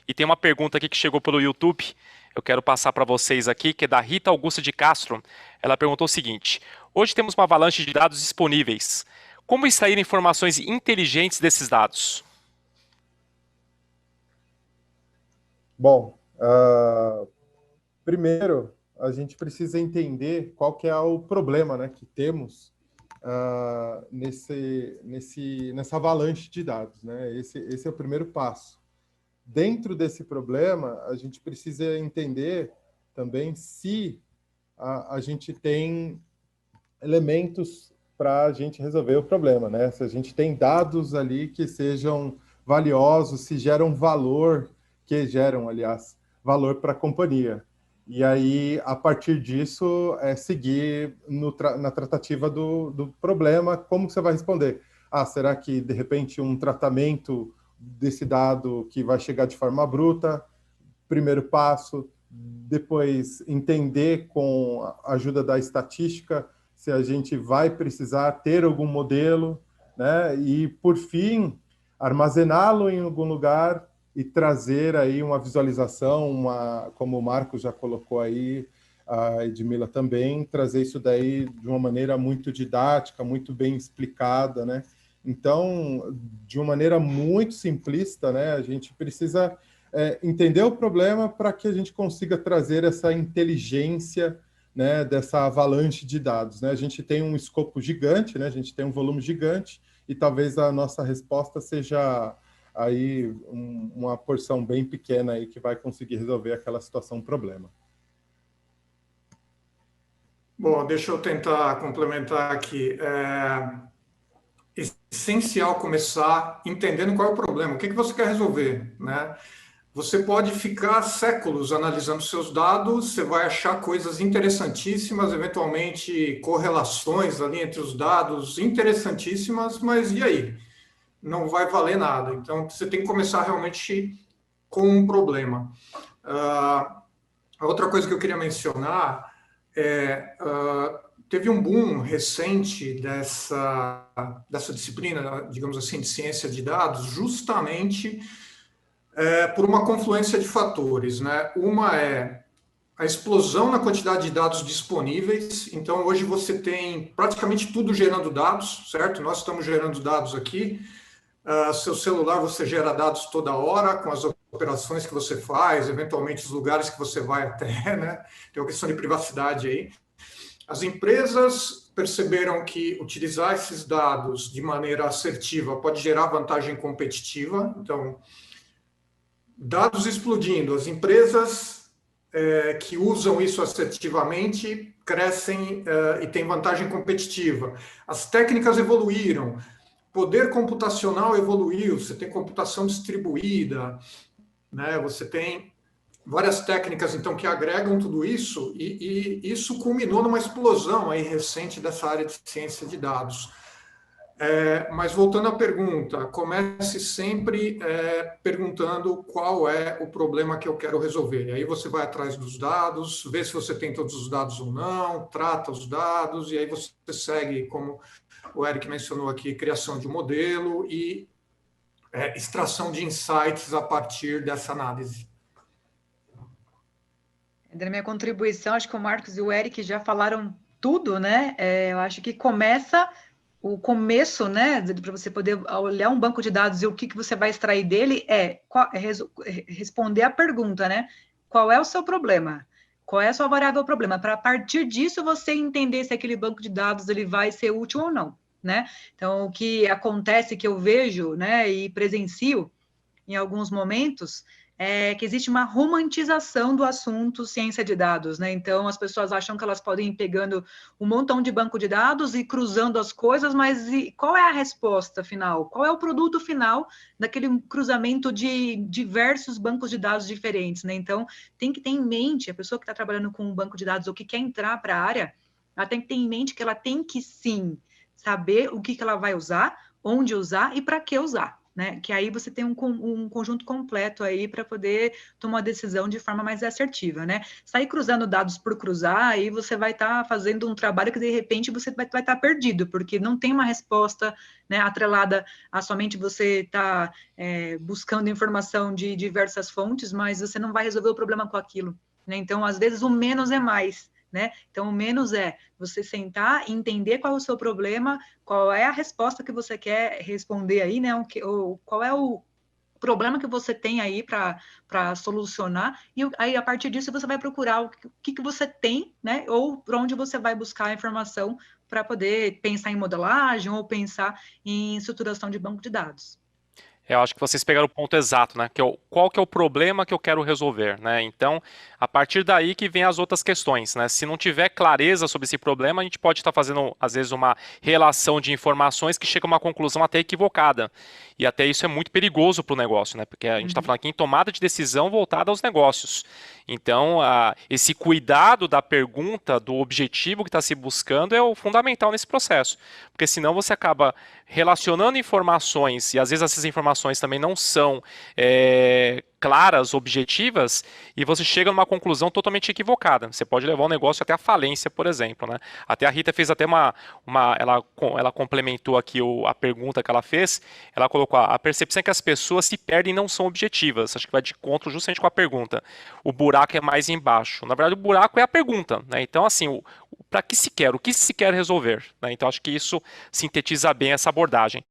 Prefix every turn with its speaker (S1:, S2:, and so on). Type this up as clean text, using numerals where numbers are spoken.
S1: E tem uma pergunta aqui que chegou pelo YouTube, eu quero passar para vocês aqui, que é da Rita Augusta de Castro. Ela perguntou o seguinte: hoje temos uma avalanche de dados disponíveis. Como extrair informações inteligentes desses dados?
S2: Bom, primeiro a gente precisa entender qual que é o problema, né, que temos nessa avalanche de dados, né? Esse é o primeiro passo. Dentro desse problema, a gente precisa entender também se a gente tem elementos para a gente resolver o problema, né? Se a gente tem dados ali que sejam valiosos, se geram valor, que geram, aliás, valor para a companhia. E aí, a partir disso, seguir na tratativa do problema, como você vai responder? Ah, será que, de repente, um tratamento desse dado que vai chegar de forma bruta? Primeiro passo, depois entender com a ajuda da estatística se a gente vai precisar ter algum modelo, né? E por fim, armazená-lo em algum lugar e trazer aí uma visualização, como o Marcos já colocou aí, a Edmila também, trazer isso daí de uma maneira muito didática, muito bem explicada, né? Então, de uma maneira muito simplista, né? A gente precisa entender o problema para que a gente consiga trazer essa inteligência, né, dessa avalanche de dados, né? A gente tem um escopo gigante, né? A gente tem um volume gigante e talvez a nossa resposta seja aí uma porção bem pequena aí que vai conseguir resolver aquela situação, problema.
S3: Bom, deixa eu tentar complementar aqui. É essencial começar entendendo qual é o problema, o que você quer resolver, né? Você pode ficar séculos analisando seus dados, você vai achar coisas interessantíssimas, eventualmente correlações ali entre os dados interessantíssimas, mas e aí? Não vai valer nada. Então, você tem que começar realmente com um problema. A outra coisa que eu queria mencionar teve um boom recente dessa disciplina, digamos assim, de ciência de dados, justamente por uma confluência de fatores, né? Uma é a explosão na quantidade de dados disponíveis. Então, hoje você tem praticamente tudo gerando dados, certo? Nós estamos gerando dados aqui. Seu celular, você gera dados toda hora, com as operações que você faz, eventualmente os lugares que você vai até, né? Tem uma questão de privacidade aí. As empresas perceberam que utilizar esses dados de maneira assertiva pode gerar vantagem competitiva. Então, dados explodindo, as empresas que usam isso assertivamente crescem e têm vantagem competitiva. As técnicas evoluíram, poder computacional evoluiu, você tem computação distribuída, né? Você tem várias técnicas, então, que agregam tudo isso, e isso culminou numa explosão aí recente dessa área de ciência de dados. Mas voltando à pergunta, comece sempre perguntando qual é o problema que eu quero resolver. E aí você vai atrás dos dados, vê se você tem todos os dados ou não, trata os dados, e aí você segue, como o Eric mencionou aqui, criação de um modelo e extração de insights a partir dessa análise.
S4: Da minha contribuição, acho que o Marcos e o Eric já falaram tudo, né? Eu acho que o começo, né, para você poder olhar um banco de dados e o que você vai extrair dele responder a pergunta, né? Qual é o seu problema? Qual é a sua variável problema? Para a partir disso você entender se aquele banco de dados ele vai ser útil ou não, né? Então, o que acontece, que eu vejo, né, e presencio em alguns momentos, é que existe uma romantização do assunto ciência de dados, né? Então, as pessoas acham que elas podem ir pegando um montão de banco de dados e cruzando as coisas, mas qual é a resposta final? Qual é o produto final daquele cruzamento de diversos bancos de dados diferentes, né? Então, tem que ter em mente, a pessoa que está trabalhando com um banco de dados ou que quer entrar para a área, ela tem que ter em mente que ela tem que, sim, saber o que ela vai usar, onde usar e para que usar. né? Que aí você tem um conjunto completo aí para poder tomar uma decisão de forma mais assertiva, né? Sair cruzando dados por cruzar, aí você vai estar fazendo um trabalho que de repente você vai estar perdido, porque não tem uma resposta, né, atrelada a somente você estar buscando informação de diversas fontes, mas você não vai resolver o problema com aquilo, né? Então, às vezes, o menos é mais. Né? Então, o menos é você sentar e entender qual é o seu problema, qual é a resposta que você quer responder aí, né? Qual é o problema que você tem aí para solucionar, e aí, a partir disso, você vai procurar o que você tem, né? Ou por onde você vai buscar a informação para poder pensar em modelagem ou pensar em estruturação de banco de dados.
S1: Eu acho que vocês pegaram o ponto exato, né? Qual que é o problema que eu quero resolver, né? Então, a partir daí que vem as outras questões, né? Se não tiver clareza sobre esse problema, a gente pode estar fazendo, às vezes, uma relação de informações que chega a uma conclusão até equivocada. E até isso é muito perigoso para o negócio, né? Porque a gente está falando aqui em tomada de decisão voltada aos negócios. Então, esse cuidado da pergunta, do objetivo que está se buscando é o fundamental nesse processo. Porque senão você acaba relacionando informações, e às vezes essas informações também não são claras, objetivas, e você chega numa conclusão totalmente equivocada. Você pode levar o negócio até a falência, por exemplo, né? Até a Rita fez até ela complementou aqui a pergunta que ela fez, ela colocou a percepção é que as pessoas se perdem e não são objetivas. Acho que vai de encontro justamente com a pergunta. O buraco é mais embaixo. Na verdade, o buraco é a pergunta, né? Então, assim, para que se quer? O que se quer resolver, né? Então, acho que isso sintetiza bem essa abordagem.